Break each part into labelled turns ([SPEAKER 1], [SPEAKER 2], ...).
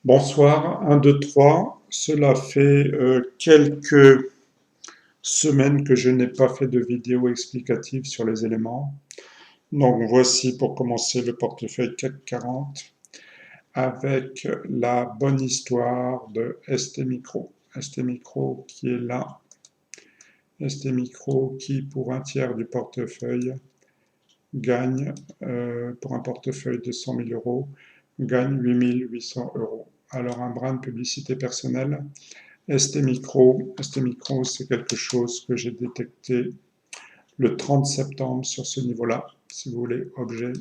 [SPEAKER 1] Bonsoir, 1, 2, 3. Cela fait quelques semaines que je n'ai pas fait de vidéo explicative sur les éléments. Donc voici pour commencer le portefeuille CAC 40 avec la bonne histoire de ST Micro. ST Micro qui est là. ST Micro qui pour un tiers du portefeuille gagne, pour un portefeuille de 100 000 euros, gagne 8 800 euros. Alors un brin de publicité personnelle. ST Micro, c'est quelque chose que j'ai détecté le 30 septembre sur ce niveau-là. Si vous voulez, objet,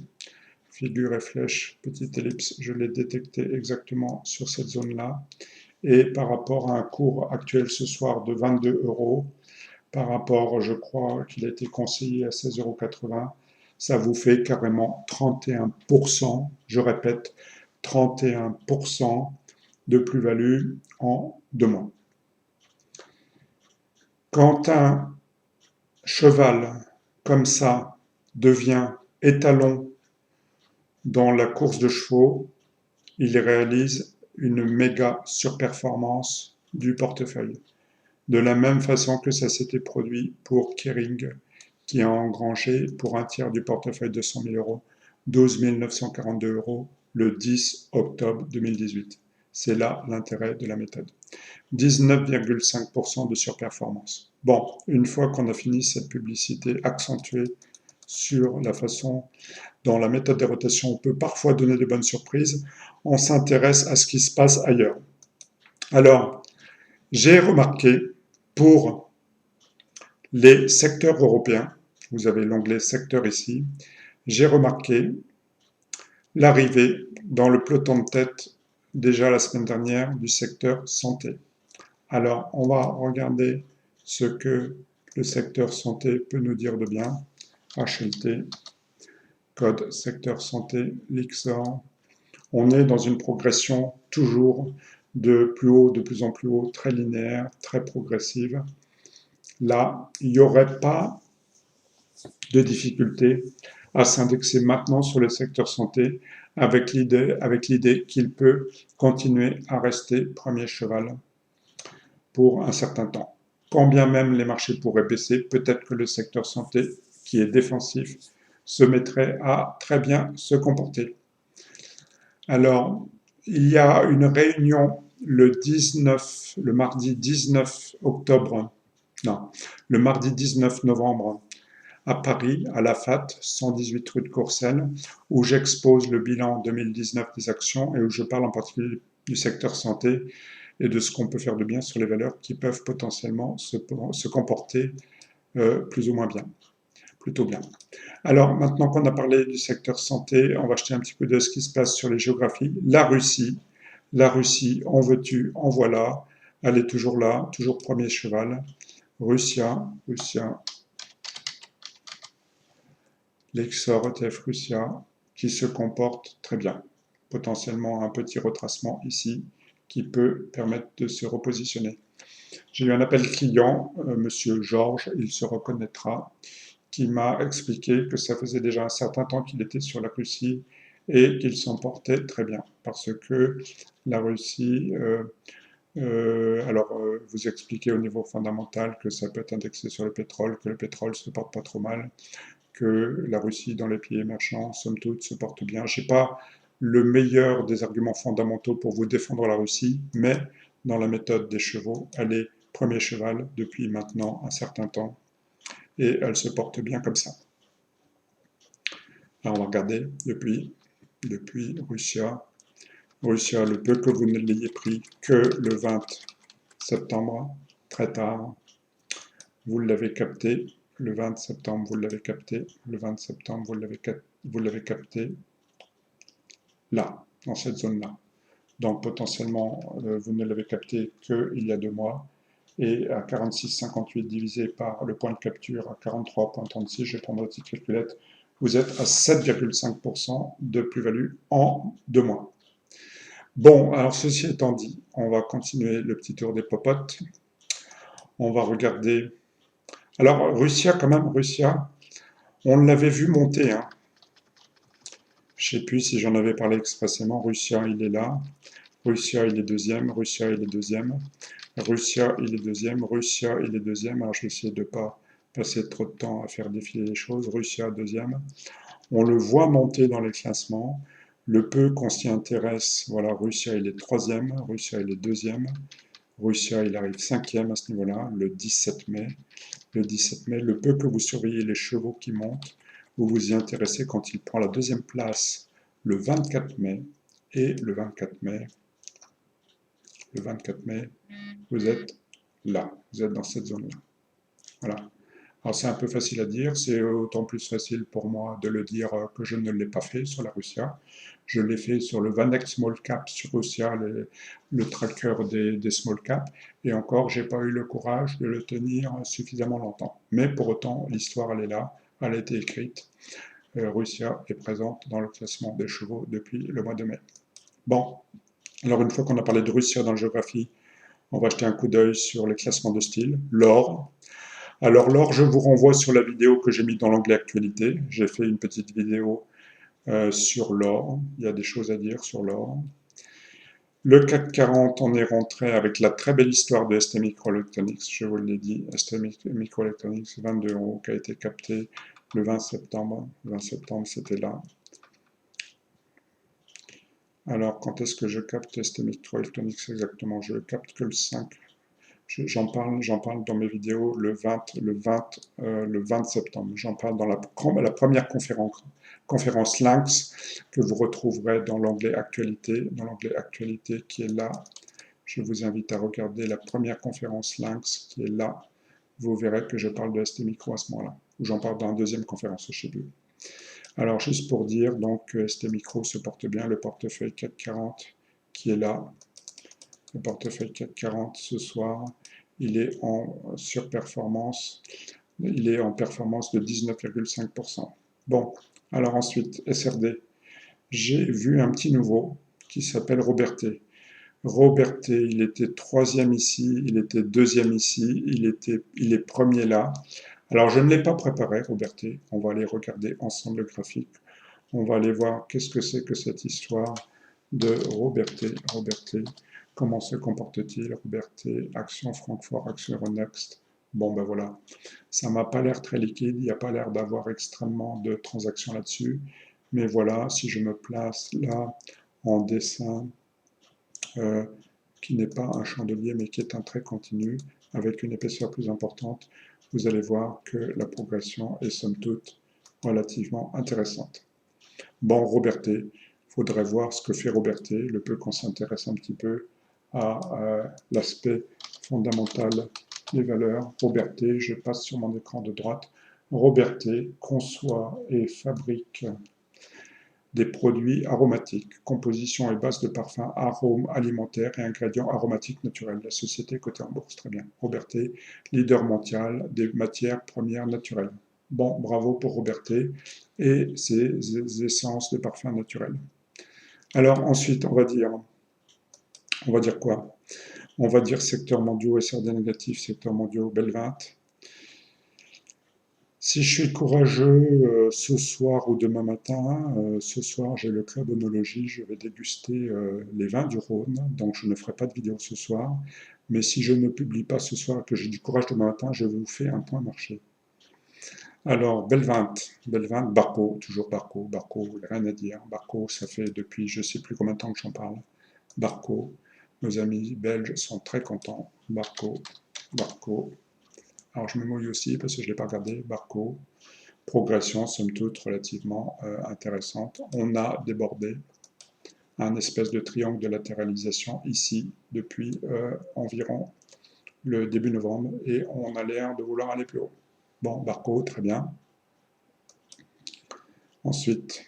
[SPEAKER 1] figure et flèche, petite ellipse, je l'ai détecté exactement sur cette zone-là. Et par rapport à un cours actuel ce soir de 22 euros, par rapport, je crois qu'il a été conseillé à 16,80 euros, ça vous fait carrément 31%, je répète, 31% de plus-value en 2 mois. Quand un cheval comme ça devient étalon dans la course de chevaux, il réalise une méga surperformance du portefeuille. De la même façon que ça s'était produit pour Kering, qui a engrangé pour un tiers du portefeuille de 100 000 euros, 12 942 euros le 10 octobre 2018. C'est là l'intérêt de la méthode. 19,5% de surperformance. Bon, une fois qu'on a fini cette publicité accentuée sur la façon dont la méthode des rotations peut parfois donner de bonnes surprises, on s'intéresse à ce qui se passe ailleurs. Alors, j'ai remarqué pour les secteurs européens, vous avez l'onglet secteur ici, j'ai remarqué l'arrivée dans le peloton de tête déjà la semaine dernière du secteur santé. Alors, on va regarder ce que le secteur santé peut nous dire de bien. HLT, code secteur santé, Lixor. On est dans une progression toujours de plus haut, de plus en plus haut, très linéaire, très progressive. Là, il n'y aurait pas de difficulté à s'indexer maintenant sur le secteur santé avec l'idée qu'il peut continuer à rester premier cheval pour un certain temps. Quand bien même les marchés pourraient baisser, peut-être que le secteur santé, qui est défensif, se mettrait à très bien se comporter. Alors, il y a une réunion le mardi 19 octobre, non, le mardi 19 novembre à Paris, à la FAT, 118 rue de Courcelles, où j'expose le bilan 2019 des actions et où je parle en particulier du secteur santé et de ce qu'on peut faire de bien sur les valeurs qui peuvent potentiellement se comporter plus ou moins bien, plutôt bien. Alors, maintenant qu'on a parlé du secteur santé, on va jeter un petit peu de ce qui se passe sur les géographies. La Russie, en veux-tu, en voilà, elle est toujours là, toujours premier cheval. Russia, l'Exor ETF Russia, qui se comporte très bien. Potentiellement un petit retracement ici qui peut permettre de se repositionner. J'ai eu un appel client, monsieur Georges, il se reconnaîtra, qui m'a expliqué que ça faisait déjà un certain temps qu'il était sur la Russie et qu'il s'en portait très bien. Parce que la Russie, vous expliquez au niveau fondamental que ça peut être indexé sur le pétrole, que le pétrole se porte pas trop mal, que la Russie dans les pays émergents, somme toute, se porte bien. Je n'ai pas le meilleur des arguments fondamentaux pour vous défendre la Russie, mais dans la méthode des chevaux, elle est premier cheval depuis maintenant un certain temps et elle se porte bien comme ça. Là, on va regarder depuis Russia. Russia, le peu que vous ne l'ayez pris que le 20 septembre, très tard, vous l'avez capté. Le 20 septembre, vous l'avez capté. Le 20 septembre, vous l'avez capté là, dans cette zone-là. Donc potentiellement, vous ne l'avez capté qu'il y a 2 mois. Et à 46,58 divisé par le point de capture à 43,36, je vais prendre la petite calculette, vous êtes à 7,5% de plus-value en 2 mois. Bon, alors ceci étant dit, on va continuer le petit tour des popotes. On va regarder. Alors, Russia, quand même, on l'avait vu monter. Hein. Je ne sais plus si j'en avais parlé expressément. Russia, il est là. Russia, il est deuxième. Russia, il est deuxième. Russia, il est deuxième. Russia, il est deuxième. Alors, je vais essayer de ne pas passer trop de temps à faire défiler les choses. Russia, deuxième. On le voit monter dans les classements. Le peu qu'on s'y intéresse, voilà, Russia, il est troisième. Russia, il est deuxième. Russia, il arrive cinquième à ce niveau-là, le 17 mai. Le 17 mai, le peu que vous surveillez les chevaux qui montent, vous vous y intéressez quand il prend la deuxième place le 24 mai. Et le 24 mai, vous êtes là, vous êtes dans cette zone-là. Voilà. Alors c'est un peu facile à dire, c'est autant plus facile pour moi de le dire que je ne l'ai pas fait sur la Russia. Je l'ai fait sur le Vaneck Small Cap sur Russia, le tracker des small cap, et encore, j'ai pas eu le courage de le tenir suffisamment longtemps. Mais pour autant, l'histoire, elle est là, elle a été écrite. Russia est présente dans le classement des chevaux depuis le mois de mai. Bon, alors une fois qu'on a parlé de Russia dans la géographie, on va jeter un coup d'œil sur les classements de style. L'or. Alors l'or, je vous renvoie sur la vidéo que j'ai mise dans l'onglet actualité. J'ai fait une petite vidéo sur l'or. Il y a des choses à dire sur l'or. Le CAC 40, on est rentré avec la très belle histoire de ST Microelectronics, je vous l'ai dit, ST Microelectronics, 22 € qui a été capté le 20 septembre. Le 20 septembre, c'était là. Alors, quand est-ce que je capte ST Microelectronics exactement? Je le capte que le 5. J'en parle dans mes vidéos le 20 septembre. J'en parle dans la première conférence Lynx que vous retrouverez dans l'onglet Actualité, qui est là. Je vous invite à regarder la première conférence Lynx qui est là. Vous verrez que je parle de ST Micro à ce moment-là, ou j'en parle dans la deuxième conférence, je sais plus. Alors, juste pour dire, donc, ST Micro se porte bien, le portefeuille 440 qui est là. Le portefeuille 440 ce soir, il est en surperformance, il est en performance de 19,5%. Bon, alors ensuite, SRD. J'ai vu un petit nouveau qui s'appelle Robertet. Robertet, il était troisième ici, il était deuxième ici, il est premier là. Alors je ne l'ai pas préparé, Robertet. On va aller regarder ensemble le graphique. On va aller voir qu'est-ce que c'est que cette histoire de Robertet. Comment se comporte-t-il? Robertet, action Francfort, action Euronext. Bon, ben voilà. Ça m'a pas l'air très liquide, il n'y a pas l'air d'avoir extrêmement de transactions là-dessus. Mais voilà, si je me place là en dessin, qui n'est pas un chandelier, mais qui est un trait continu, avec une épaisseur plus importante, vous allez voir que la progression est somme toute relativement intéressante. Bon, Robertet, il faudrait voir ce que fait Robertet, le peu qu'on s'intéresse un petit peu à l'aspect fondamental des valeurs. Robertet, je passe sur mon écran de droite. Robertet conçoit et fabrique des produits aromatiques, composition et base de parfums, arômes alimentaires et ingrédients aromatiques naturels. La société cotée en bourse, très bien. Robertet, leader mondial des matières premières naturelles. Bon, bravo pour Robertet et ses essences de parfums naturels. Alors ensuite, on va dire quoi? On va dire secteurs mondiaux, SRD négatif, secteurs mondiaux, Bel 20. Si je suis courageux ce soir ou demain matin, ce soir j'ai le club onologie, je vais déguster les vins du Rhône, donc je ne ferai pas de vidéo ce soir. Mais si je ne publie pas ce soir et que j'ai du courage demain matin, je vous fais un point marché. Alors, Bel 20, Barco, toujours Barco, rien à dire. Barco, ça fait depuis je ne sais plus combien de temps que j'en parle. Barco, nos amis belges sont très contents. Barco. Alors je me mouille aussi parce que je ne l'ai pas regardé. Barco, progression somme toute relativement intéressante. On a débordé un espèce de triangle de latéralisation ici depuis environ le début novembre et on a l'air de vouloir aller plus haut. Bon, Barco, très bien. Ensuite,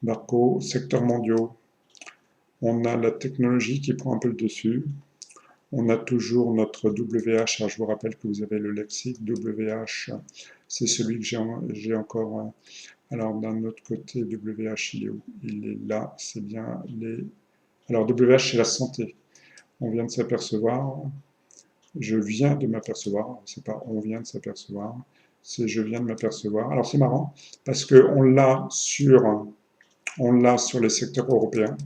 [SPEAKER 1] Barco, secteurs mondiaux. On a la technologie qui prend un peu le dessus. On a toujours notre WH, alors je vous rappelle que vous avez le lexique, WH, c'est celui que j'ai encore. Alors d'un autre côté, WH, il est où? Il est là, c'est bien les... Alors WH, c'est la santé. On vient de s'apercevoir, je viens de m'apercevoir, c'est pas on vient de s'apercevoir, c'est je viens de m'apercevoir. Alors c'est marrant, parce qu'on l'a sur les secteurs européens,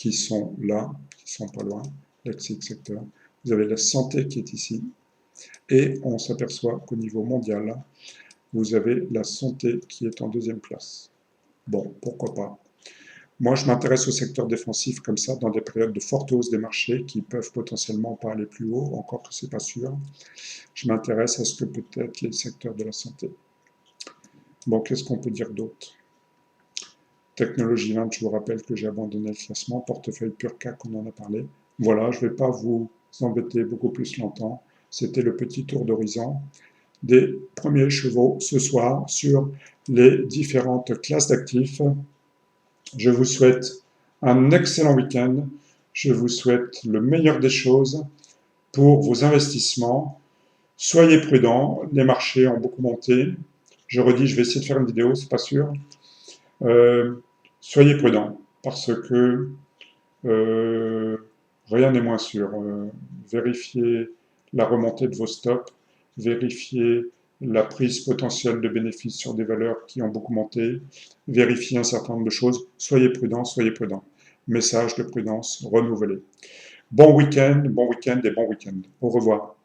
[SPEAKER 1] qui sont là, qui sont pas loin, lexique secteur. Vous avez la santé qui est ici. Et on s'aperçoit qu'au niveau mondial, vous avez la santé qui est en deuxième place. Bon, pourquoi pas. Moi, je m'intéresse au secteur défensif comme ça, dans des périodes de forte hausse des marchés qui peuvent potentiellement pas aller plus haut, encore que c'est pas sûr. Je m'intéresse à ce que peut-être les secteurs de la santé. Bon, qu'est-ce qu'on peut dire d'autre? Technologie 20, je vous rappelle que j'ai abandonné le classement. Portefeuille Purca, on en a parlé. Voilà, je ne vais pas vous embêter beaucoup plus longtemps. C'était le petit tour d'horizon des premiers chevaux ce soir sur les différentes classes d'actifs. Je vous souhaite un excellent week-end. Je vous souhaite le meilleur des choses pour vos investissements. Soyez prudents, les marchés ont beaucoup monté. Je redis, je vais essayer de faire une vidéo, c'est pas sûr. Soyez prudents, parce que rien n'est moins sûr. Vérifiez la remontée de vos stops, vérifiez la prise potentielle de bénéfices sur des valeurs qui ont beaucoup monté, vérifiez un certain nombre de choses. Soyez prudents, soyez prudents. Message de prudence renouvelé. Bon week-end et bon week-end. Au revoir.